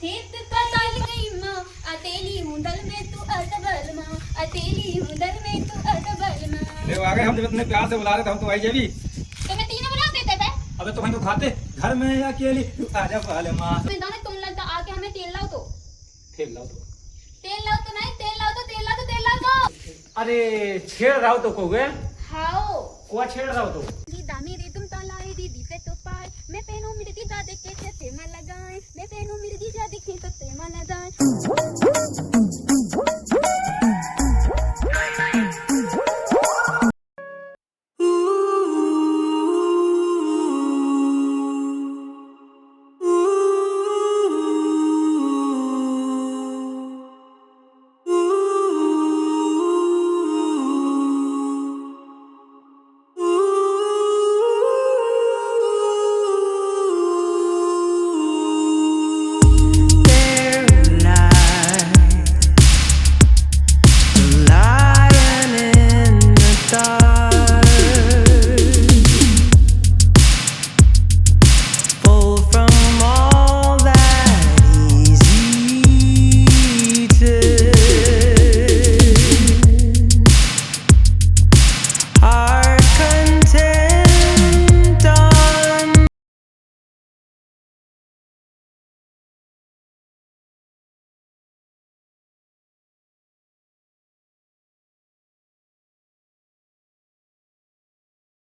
थेत कताल गई माँ अतेली मुंदल में तू अटबल माँ अतेली मुंदल में तू अटबल माँ। ले आ गए हम जब इतने प्यार से बुला रहे थे हम तो आई जेबी। तुम्हें तीनों बना देते बे। अबे तो तो खाते घर में अकेली तू आजा वाले माँ। मैं दाने तुम लगता आके हमें तेल लाओ तो। तेल लाओ तो। तेल लाओ तो नहीं तेल लाओ तो तेल लाओ तो तेल लाओ तो। अरे छेड़ रहा हो तो को गए हाओ। कुआ छेड़ रहा हो तो। दीदा मेरे तुम तालाई दीदी से तो पाए मैं पहनूं मेरी दीदा देखे से मैं लगाए मैं पहनूं मेरी दीदा देखे तो ते मैं लगाए।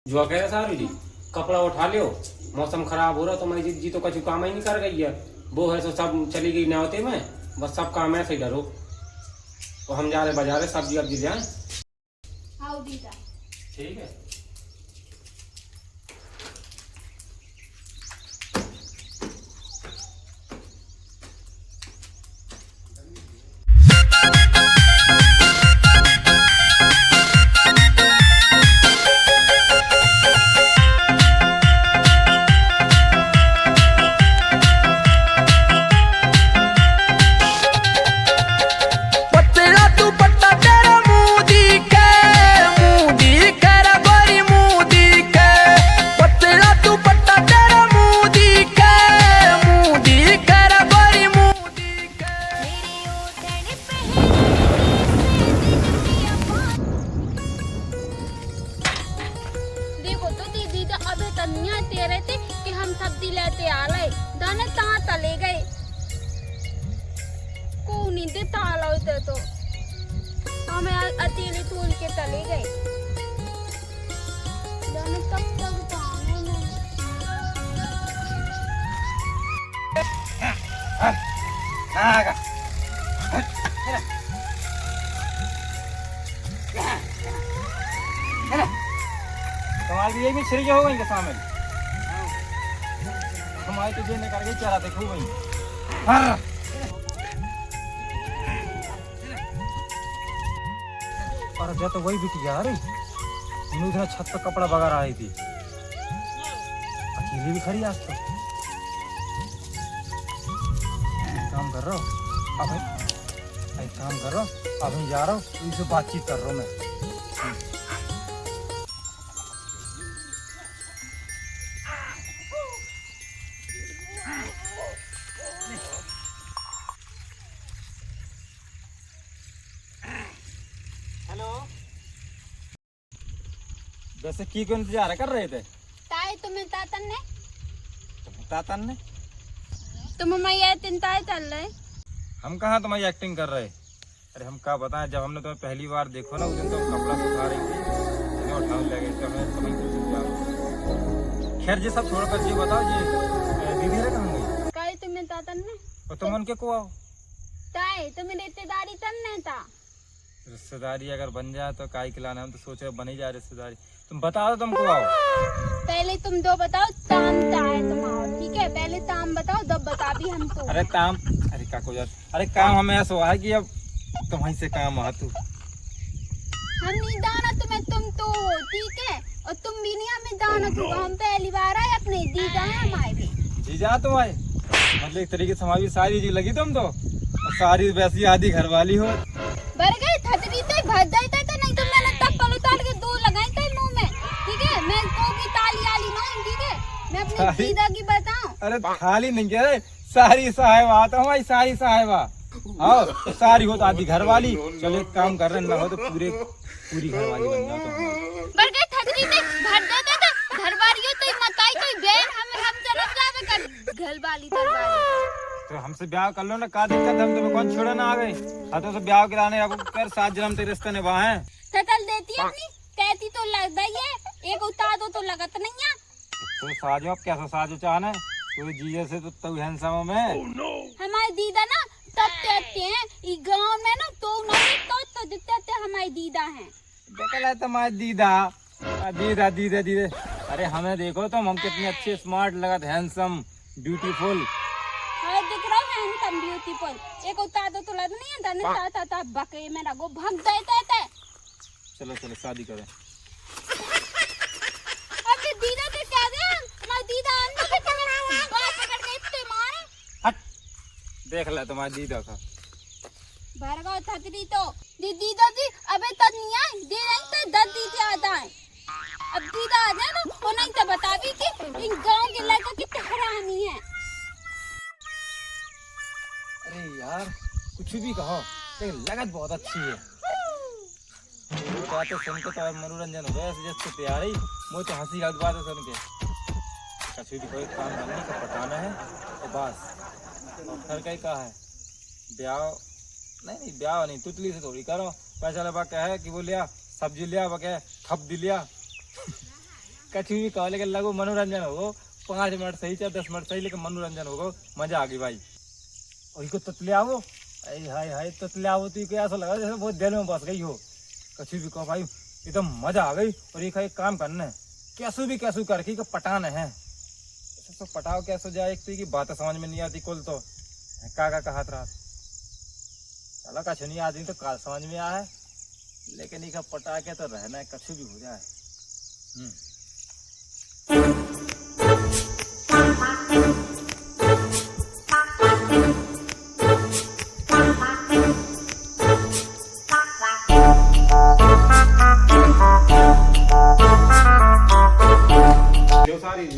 जो कह रहा सारू जी कपड़ा उठा लियो मौसम खराब हो रहा तो मैं जी तो कछु काम ही नहीं कर गई है वो है सो सब चली गई न्योते में बस सब काम है सही डरो तो हम जा रहे बाजार सब्जी अब्जी ले आए। हाओ दीदा। ठीक है। देखो तो दीदी तो अबे तनिया तेरे थे कि हम सब्जी लेते आ रहे दाने ता तले गए को नहीं दे ताला होते तो हमें अकेले तोल के तले गए दाने तब तक पाने आगा तुम्हारी ये भी श्री हो गई शामिल हमारे तो जेने करके चला देखो वही और जब तो वही बिटिया यार इन्होंने छत पर कपड़ा बगा रही थी अकेली भी खड़ी आज तो काम कर रहा हूँ अब काम कर रहा हूँ अब जा रहा हूँ इनसे बातचीत कर रहा हूँ मैं। वैसे की को इंतजार कर रहे थे ताए तुम्हें तातन ने तुम मैया तिनताए चल रहे हम कहाँ तुम्हारी एक्टिंग कर रहे। अरे हम क्या बताएं जब हमने तुम्हें पहली बार देखो ना उस दिन तो कपड़ा सुखा रही थी उठाने लगे तो हमें तुम्हें कुछ खैर जी सब छोड़ कर जी बताओ जी दीदी रे कहाँ गई काहे तुम्हें तातन ने और तुम उनके को आओ ताए तुम्हें रिश्तेदारी तन्ने था रिश्तेदारी अगर बन जाए तो काई खिलाना हम तो सोच रहे बन ही जाए रिश्तेदारी तुम बता दो तुमको आओ पहले तुम दो बताओ ताम चाहे तुम आओ ठीक है पहले ताम बताओ दब बता भी हम तो अरे काम अरे का को यार अरे काम हमें ऐसा हुआ है कि अब तुम्हारी से काम आ तू हम नहीं दाना तुम्हें तुम तो हो ठीक है और तुम भी नहीं हमें दाना तो हम पहली बार आए अपने जीजा है हमारे भी जीजा तुम आए मतलब एक तरीके से हमारी सारी जी लगी तुम तो और सारी वैसी आधी घर वाली हो बर गए थतरी तो भर जाते थे नहीं तो मैंने तप्पल उतार के दो लगाई थे मुंह में ठीक है मैं तो की ताली आली ना ठीक है मैं अपनी जीजा की बताऊं अरे खाली नहीं कह रहे सारी साहिबा तो हमारी सारी साहिबा। हाँ सारी हो तो आधी घर वाली। चलो एक काम कर रहे ना हो तो पूरी घर वाली बन जाओ तो हमारी। पर के थदरी ते भर देते थे घर वाली तो मकाई कोई बहन हम जन्म जावे कर घर वाली तो हमसे ब्याह कर लो ना, का दिक्कत है? हम तुम्हें कौन छोड़े ना आ गए? हाँ तो ब्याह कराने अब कर 7 जन्म तेरे रिश्ते निभाए। थतल देती अपनी कहती तो लगता ही है, एक उतार दो तो लगत नहीं है। तो साजो अब कैसा साजो चाहना है? कोई जीजे से तो हैंडसम में हमारी दीदा ना तब कहते हैं ई गांव में ना तो नहीं तो दिखते हमारी दीदा हैं। देखा तुम्हारी दीदा दीदा दीदा दीदा। अरे हमें देखो तुम, हम कितने अच्छे स्मार्ट लगत, हैंडसम ब्यूटीफुल। हाँ दिख रहा है हैंडसम ब्यूटीफुल। एक उतार दो तो लग नहीं है धन ता बके मेरा गो भग देते। चलो चलो शादी करें। अब ये दीदा से क्या दे? हमारी दीदा अंदर भी चले बात पकड़ के इतने मारे। हट देख ले तुम्हारी दीदा का भरगा थतरी तो दीदा दी अबे तक नहीं आई दे नहीं तो 10 दीदी आता है। अब दीदा आ जाए ना वो नहीं तो बता भी कि इन गांव के लड़का कितने हरामी है। अरे यार कुछ भी कहो लेकिन लगत बहुत अच्छी है। बातें सुन के तो मनोरंजन हो गया जैसे तैयारी मुझे तो हंसी आती बातें सुन के। कछु भी कोई काम करने का पटाना है तो बस। और फिर कहीं कहा है ब्याह नहीं ब्याह नहीं तुतली से थोड़ी करो। पैसा लगा क्या है कि वो लिया सब्जी लिया बके खप दी लिया। कछु भी कहो लेकिन लगो मनोरंजन होगो। 5 मिनट सही चाहे 10 मिनट सही लेकिन मनोरंजन होगो, मजा आ गई भाई। और इसको तुतले आओ हाय हाय तुतले आओ तो ऐसा लगा जैसे बहुत दिल में बस गई हो। कछु भी कहो भाई एकदम मजा आ गई। और एक काम करना है कैसू करके पटान है तो पटाओ कैसे जाए। एक तो की बात समझ में नहीं आती कुल तो का कहा रहा। चलो कछु नहीं आदमी तो काल समझ में आया है लेकिन एक पटा के तो रहना है कछु भी हो जाए।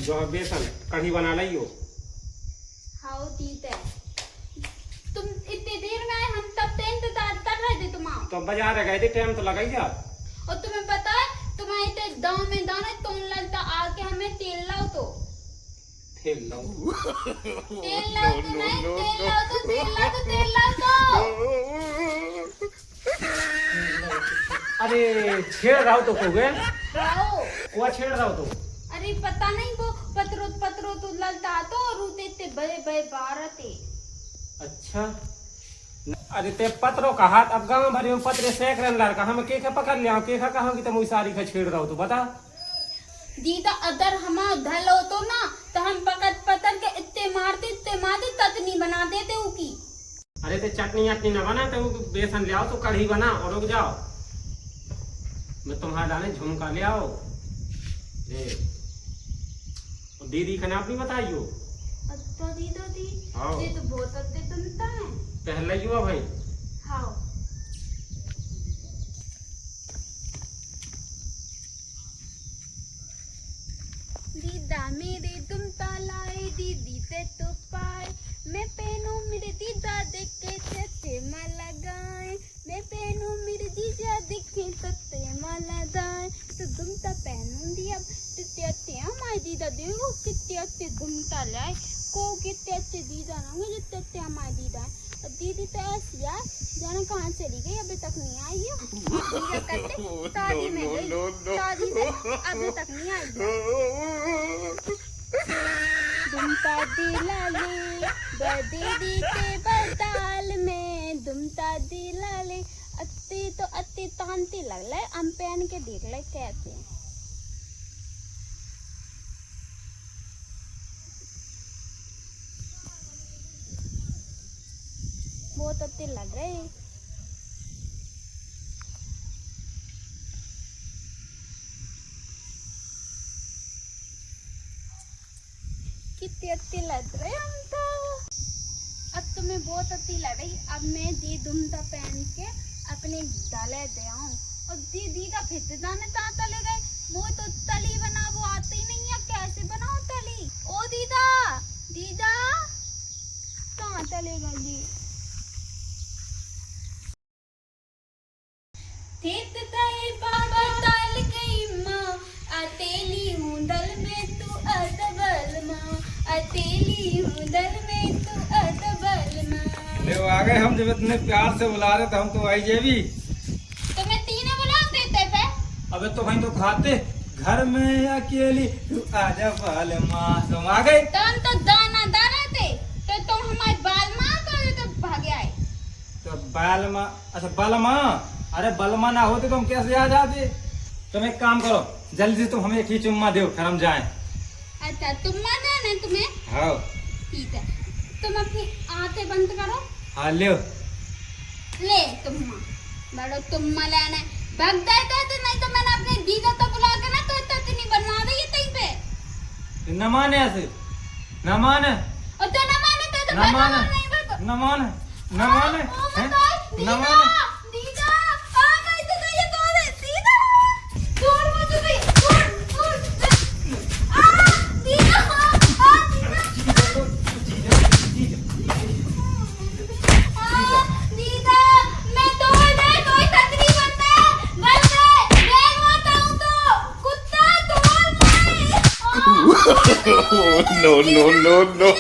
जो बेसन कढ़ी बना लियो। हाँ ठीक है। तुम इतने देर में आए हम तब से इंतजार कर रहे थे तुम आओ। तो बाजार गए थे टाइम तो लगा ही जा। और तुम्हें पता है तुम्हारे इतने दाम में दाना तो लगता आके हमें तेल लाओ तो तेल लाओ तो नहीं तेल लाओ तो अरे छेड़ रहा हो तो को गए आओ। छेड़ रहा हो तो अरे पता नहीं वो पत्रो तो ललता तो रूते ते बड़े बारह थे। अच्छा अरे ते पत्रों का हाथ अब गांव भर में पत्रे सेक रहे लड़का हम के पकड़ लिया के कहा कि तुम सारी का छेड़ रहा हो तो बता। दीदा अगर हमारा धल हो तो ना तो हम पकड़ के इतने मारते ततनी बना देते उकी। अरे ते चटनी न बना तो बेसन ले आओ तो कढ़ी बना और रुक जाओ। मैं तुम्हारे डाले झुमका ले आओ। दीदी का नाम नहीं बताइयो। अच्छा दीदा दी हाँ। ये तो बहुत अच्छे सुनता है। पहले युवा भाई हाँ दीदा मेरे तुम तालाए दीदी से तो पाए मैं पहनूं मेरे दीदा देख के सत्ते माला गाए मैं पहनूं मेरे जीजा देख के सत्ते माला गाए तो तुम तो पहनूंगी अब कितने हमारे दीदा देखो कितने अच्छे घूमता लाए को कितने अच्छे दीदा होंगे जितने अच्छे हमारे दीदा है। अब दीदी तो ऐसी है जाने कहाँ चली गई अभी तक नहीं आई है। दीदा करते शादी में गई शादी में अभी तक नहीं आई है। दुमता दिला ले दीदी के बदाल में दुमता दिला ले अति तांती लग ले हम पहन के देख ले कहते हैं। बहुत अच्छे लग रहे हैं। कितने अच्छे लग रहे हम तो। अब तो मैं बहुत अच्छी लग रही। अब मैं दी दुमता पहन के अपने डाले दे आऊं और दीदी का फिर दाने ताता ले गए। वो तो तली बना वो आती नहीं है कैसे बनाओ तली। ओ दीदा दीदा चलेगा जी। थेत ताए बाबा ताल गई माँ, अतेली हूँ दल में तू अदबल माँ, अतेली हूँ दल में तू अदबल माँ। ले आ गए हम, जब इतने प्यार से बुला रहे तो हम तो आई जेबी। तो मैं तीनों बुला देते पे। अबे तो भाई तो खाते घर में अकेली तू आजा बाल माँ, तुम आ गए। तो हम तो दाना दाना थे, तो तुम हमारे बाल माँ तो भागे आए। तो बाल माँ, अच्छा बाल माँ, अरे बलमा ना होते तो हम कैसे आ जाते। तुम एक काम करो, जल्दी से तुम हमें एक ही चुम्मा दो, फिर हम जाएं। अच्छा तुम्हारा देना है तुम्हें? हाँ ठीक है, तुम अपनी आंखें बंद करो। हाँ ले। ले तुम्मा, बड़ो तुम्मा लेना है। भाग जाते तो नहीं तो मैंने अपने जीजा तो बुला के ना तो इतनी बनवा दी कहीं पे। न माने ऐसे, न माने, और तो ना माने तो न माने, नहीं बता। न माने, न माने, हैं? न माने। दीदा आ गई तो ये कौन है? दीदा छोड़ मुझे भी, छोड़ आ दीदा दीदा मैं तोड़ दे, कोई तकलीफ मत है, बस मैं मत आऊं तो कुत्ता तोड़ no, no, no, no.